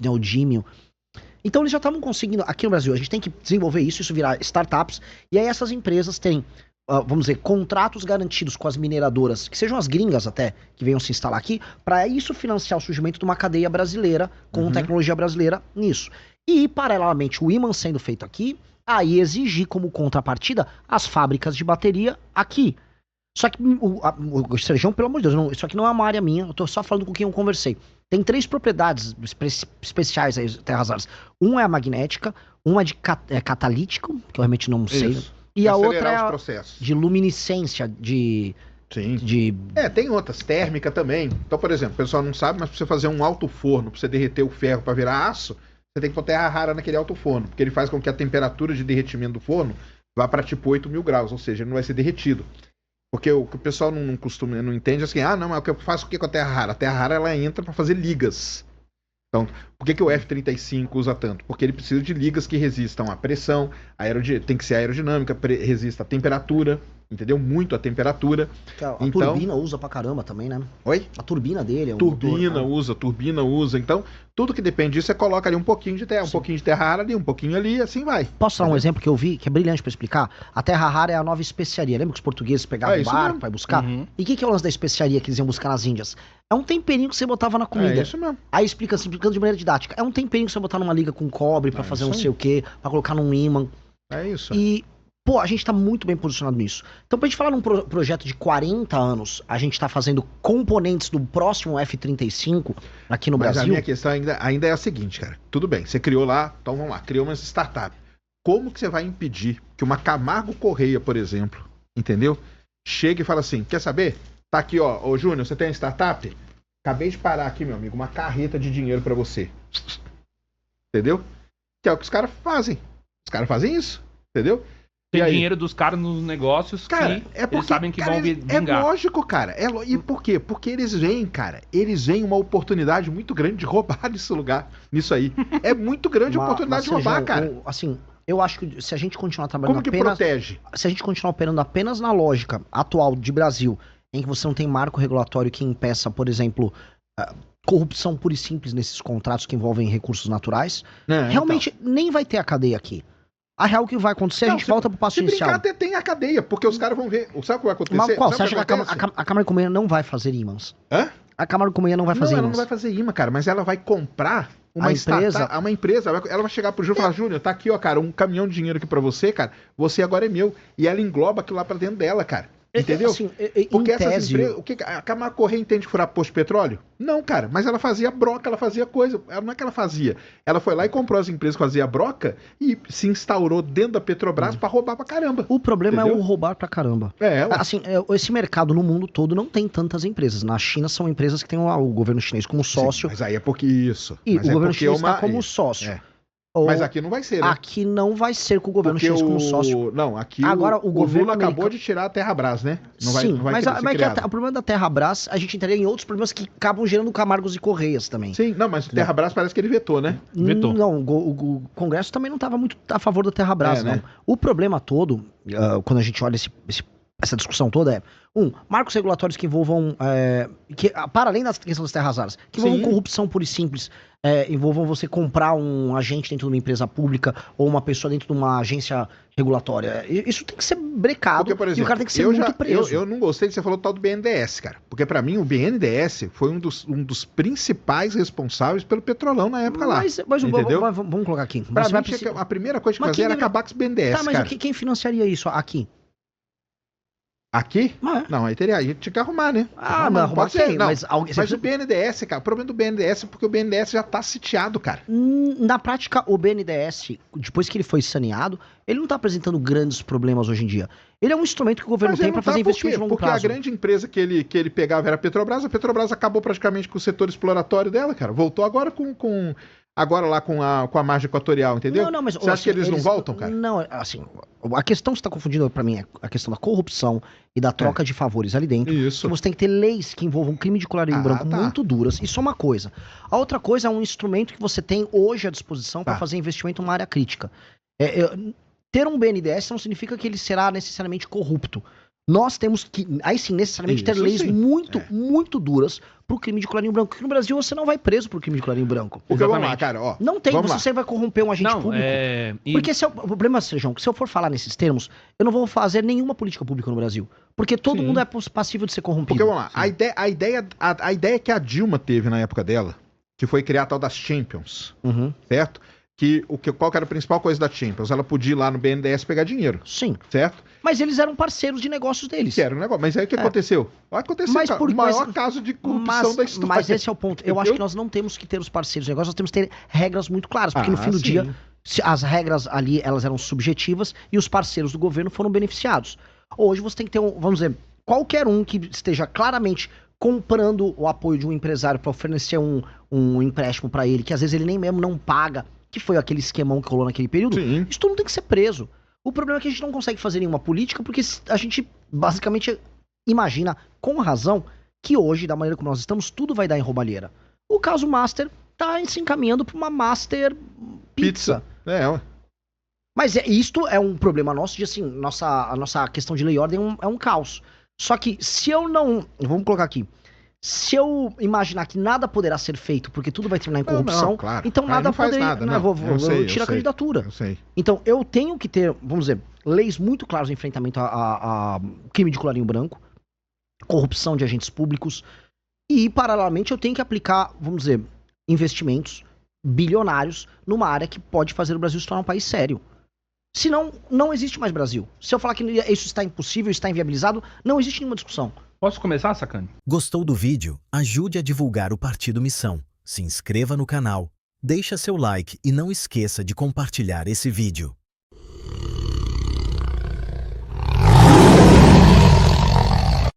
neodímio. Então eles já estavam conseguindo, aqui no Brasil, a gente tem que desenvolver isso virar startups, e aí essas empresas têm, vamos dizer, contratos garantidos com as mineradoras, que sejam as gringas até, que venham se instalar aqui, para isso financiar o surgimento de uma cadeia brasileira, com tecnologia brasileira nisso. E, paralelamente, o ímã sendo feito aqui, aí exigir como contrapartida as fábricas de bateria aqui. Só que, o Sérgio, pelo amor de Deus, isso aqui não é uma área minha, eu tô só falando com quem eu conversei. Tem 3 propriedades especiais aí, terras raras. Uma é a magnética, uma é de catalítico, que eu realmente não sei. Isso. E a outra é de luminescência, tem outras, térmica também. Então, por exemplo, o pessoal não sabe, mas pra você fazer um alto forno, pra você derreter o ferro pra virar aço, você tem que pôr terra rara naquele alto forno, porque ele faz com que a temperatura de derretimento do forno vá para tipo 8.000 graus, ou seja, ele não vai ser derretido. Porque o pessoal não entende assim, não, mas o que eu faço com a terra rara? A terra rara ela entra para fazer ligas. Então, por que o F-35 usa tanto? Porque ele precisa de ligas que resistam à pressão, tem que ser aerodinâmica, resista à temperatura, entendeu? Muito à temperatura. A turbina usa pra caramba também, né? Oi? A turbina dele é um turbina usa. Então, tudo que depende disso, você coloca ali um pouquinho de terra, um pouquinho de terra rara ali, um pouquinho ali, e assim vai. Posso dar um exemplo que eu vi, que é brilhante pra explicar? A terra rara é a nova especiaria. Lembra que os portugueses pegavam o barco pra buscar? E o que é o lance da especiaria que eles iam buscar nas Índias? É um temperinho que você botava na comida. É isso mesmo. Aí explicando de maneira didática. É um temperinho que você botar numa liga com cobre pra fazer não sei o quê, pra colocar num ímã. É isso. E pô, a gente tá muito bem posicionado nisso. Então, pra gente falar num projeto de 40 anos, a gente tá fazendo componentes do próximo F-35 aqui no Mas Brasil. a minha questão ainda é a seguinte, cara. Tudo bem, você criou lá, então vamos lá, criou uma startup. Como que você vai impedir que uma Camargo Correia, por exemplo, entendeu? Chegue e fala assim, quer saber? Tá aqui, ó, ô Júnior, você tem uma startup? Acabei de parar aqui, meu amigo, uma carreta de dinheiro pra você. Entendeu? Que é o que os caras fazem. Os caras fazem isso, entendeu? Tem dinheiro dos caras nos negócios, cara, que é porque, eles sabem que cara, vão vingar. É lógico, cara. E por quê? Porque eles veem, cara, uma oportunidade muito grande de roubar nesse lugar, nisso aí. É muito grande a oportunidade de roubar, cara. Assim, eu acho que se a gente continuar trabalhando Como que apenas... protege? Se a gente continuar operando apenas na lógica atual de Brasil, em que você não tem marco regulatório que impeça, por exemplo, corrupção pura e simples nesses contratos que envolvem recursos naturais, realmente nem vai ter a cadeia aqui. A real que vai acontecer, a gente volta pro passo inicial. Se brincar, até tem a cadeia, porque os caras vão ver. Sabe o que vai acontecer? Mas qual? Você acha que acontece? a Câmara de Companhia não vai fazer imãs? Hã? A Câmara de Companhia não vai fazer Não, ela imãs. não vai fazer imã, cara, mas ela vai comprar uma empresa. Uma empresa. Ela vai chegar pro Júnior e falar, Júnior, tá aqui, ó, cara, um caminhão de dinheiro aqui pra você, cara, você agora é meu. E ela engloba aquilo lá pra dentro dela, cara. Entendeu? Assim, porque essas essas empresas. O que a Camargo Correia entende furar posto de petróleo? Não, cara, mas ela fazia broca, ela fazia coisa. Não é que ela fazia. Ela foi lá e comprou as empresas que faziam broca e se instaurou dentro da Petrobras pra roubar pra caramba. O problema entendeu? é o roubar pra caramba. Assim, esse mercado no mundo todo não tem tantas empresas. Na China são empresas que têm o governo chinês como sócio. Sim, mas aí é porque isso. E mas o governo chinês está como sócio. Mas aqui não vai ser, né? Aqui não vai ser com o governo chinês como sócio. Não, aqui agora, o governo Lula acabou de tirar a Terrabras, né? Não vai mas o problema da Terrabras, a gente entraria em outros problemas que acabam gerando Camargos e Correias também. Sim, não, mas o Terrabras parece que ele vetou, né? Vetou. Não, o Congresso também não estava muito a favor da Terrabras, não. Né? O problema todo, quando a gente olha essa discussão toda é, marcos regulatórios que envolvam, para além da questão das terras raras, que envolvam corrupção pura e simples, envolvam você comprar um agente dentro de uma empresa pública ou uma pessoa dentro de uma agência regulatória. Isso tem que ser brecado. Porque, por exemplo, e o cara tem que ser muito preso. Eu não gostei que você falou do tal do BNDES, cara. Porque pra mim o BNDES foi um dos principais responsáveis pelo petrolão na época lá. Mas entendeu? Vamos colocar aqui. Pra mim, a primeira coisa que fazia era acabar com os BNDES, tá, mas cara. quem financiaria isso aqui? Aqui? Não, aí tinha que arrumar, né? Não arrumar quem? Mas o BNDES, cara, o problema do BNDES é porque o BNDES já tá sitiado, cara. Na prática, o BNDES, depois que ele foi saneado, ele não tá apresentando grandes problemas hoje em dia. Ele é um instrumento que o governo tem para fazer investimento de longo prazo. Porque a grande empresa que ele pegava era a Petrobras acabou praticamente com o setor exploratório dela, cara. Voltou agora agora lá com a margem equatorial, entendeu? Não, mas você acha que eles não voltam, cara? Não, assim, a questão que você tá confundindo pra mim é a questão da corrupção e da troca de favores ali dentro. Isso. Que você tem que ter leis que envolvam crime de colarinho branco muito duras. Isso é uma coisa. A outra coisa é um instrumento que você tem hoje à disposição para fazer investimento numa área crítica. Ter um BNDES não significa que ele será necessariamente corrupto. Nós temos que, aí sim, necessariamente ter leis muito duras pro crime de colarinho branco. Porque no Brasil você não vai preso por crime de colarinho branco. Porque vamos lá, cara, ó. Não tem, você vai corromper um agente público. Porque o problema, Sejão, que se eu for falar nesses termos, eu não vou fazer nenhuma política pública no Brasil. Porque todo mundo é passível de ser corrompido. Porque vamos lá, a ideia que a Dilma teve na época dela, que foi criar a tal das Champions, certo? Qual que era a principal coisa da Champions? Ela podia ir lá no BNDES pegar dinheiro. Sim. Certo? Mas eles eram parceiros de negócios deles. Que era um negócio. Mas aí o que aconteceu? Aconteceu, o maior caso de corrupção da história. Mas esse é o ponto. Eu acho que nós não temos que ter os parceiros de negócios, nós temos que ter regras muito claras. Porque no fim do dia, as regras ali, elas eram subjetivas e os parceiros do governo foram beneficiados. Hoje você tem que ter, vamos dizer, qualquer um que esteja claramente comprando o apoio de um empresário para oferecer um empréstimo para ele, que às vezes ele nem mesmo não paga, que foi aquele esquemão que rolou naquele período, isso tudo tem que ser preso. O problema é que a gente não consegue fazer nenhuma política porque a gente basicamente imagina, com razão, que hoje, da maneira como nós estamos, tudo vai dar em roubalheira. O caso Master tá se encaminhando para uma Master Pizza. Mas isto é um problema nosso de, assim, a nossa questão de lei e ordem é um caos. Só que se eu não... Vamos colocar aqui. Se eu imaginar que nada poderá ser feito porque tudo vai terminar em corrupção, claro. então nada poderia... Nada, eu tiro a candidatura. Eu sei. Então eu tenho que ter, vamos dizer, leis muito claras de enfrentamento a crime de colarinho branco, corrupção de agentes públicos, e paralelamente eu tenho que aplicar, vamos dizer, investimentos bilionários numa área que pode fazer o Brasil se tornar um país sério. Senão, não existe mais Brasil. Se eu falar que isso está impossível, está inviabilizado, não existe nenhuma discussão. Posso começar, Sacani? Gostou do vídeo? Ajude a divulgar o Partido Missão. Se inscreva no canal, deixa seu like e não esqueça de compartilhar esse vídeo.